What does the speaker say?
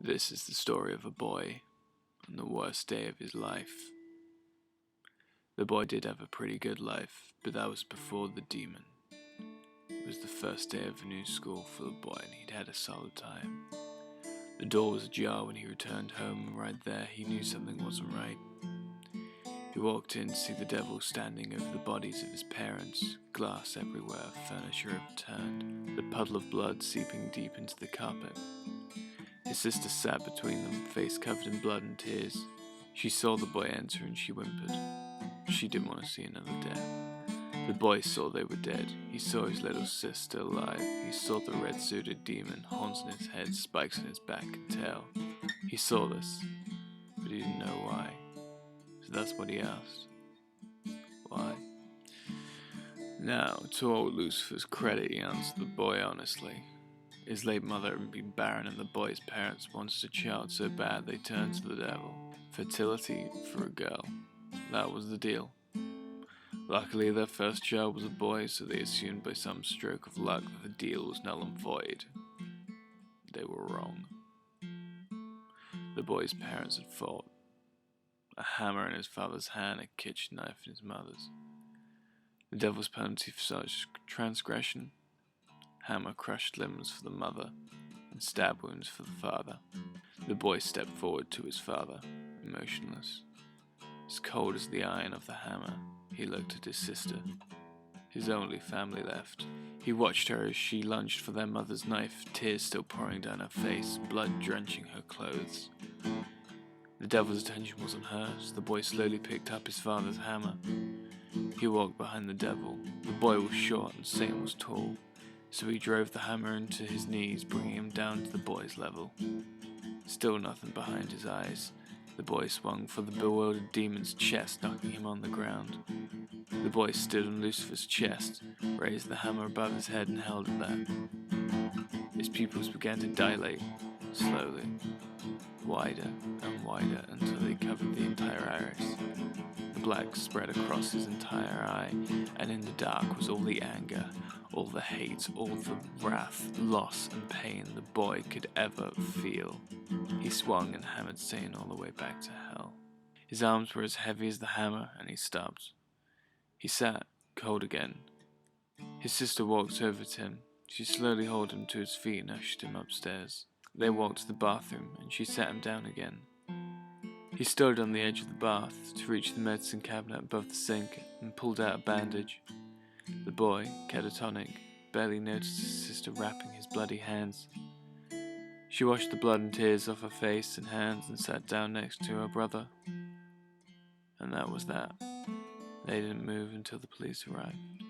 This is the story of a boy on the worst day of his life. The boy did have a pretty good life, but that was before the demon. It was the first day of a new school for the boy, and he'd had a solid time. The door was ajar when he returned home, and right there he knew something wasn't right. He walked in to see the devil standing over the bodies of his parents, glass everywhere, furniture overturned, the puddle of blood seeping deep into the carpet. His sister sat between them, face covered in blood and tears. She saw the boy enter and she whimpered. She didn't want to see another death. The boy saw they were dead. He saw his little sis still alive. He saw the red-suited demon, horns in his head, spikes in his back and tail. He saw this, but he didn't know why. So that's what he asked. Why? Now, to old Lucifer's credit, he answered the boy honestly. His late mother had been barren, and the boy's parents wanted a child so bad they turned to the devil. Fertility for a girl. That was the deal. Luckily, their first child was a boy, so they assumed by some stroke of luck that the deal was null and void. They were wrong. The boy's parents had fought. A hammer in his father's hand, a kitchen knife in his mother's. The devil's penalty for such transgression: hammer crushed limbs for the mother, and stab wounds for the father. The boy stepped forward to his father, emotionless. As cold as the iron of the hammer, he looked at his sister, his only family left. He watched her as she lunged for their mother's knife, tears still pouring down her face, blood drenching her clothes. The devil's attention was on her, so the boy slowly picked up his father's hammer. He walked behind the devil. The boy was short and Satan was tall, so he drove the hammer into his knees, bringing him down to the boy's level. Still nothing behind his eyes. The boy swung for the bewildered demon's chest, knocking him on the ground. The boy stood on Lucifer's chest, raised the hammer above his head and held it there. His pupils began to dilate, slowly, wider and wider until they covered the entire iris. The black spread across his entire eye, and in the dark was all the anger, all the hate, all the wrath, loss and pain the boy could ever feel. He swung and hammered Satan all the way back to hell. His arms were as heavy as the hammer, and he stopped. He sat, cold again. His sister walked over to him. She slowly hauled him to his feet and ushered him upstairs. They walked to the bathroom, and she sat him down again. He stood on the edge of the bath to reach the medicine cabinet above the sink and pulled out a bandage. The boy, catatonic, barely noticed his sister wrapping his bloody hands. She washed the blood and tears off her face and hands and sat down next to her brother. And that was that. They didn't move until the police arrived.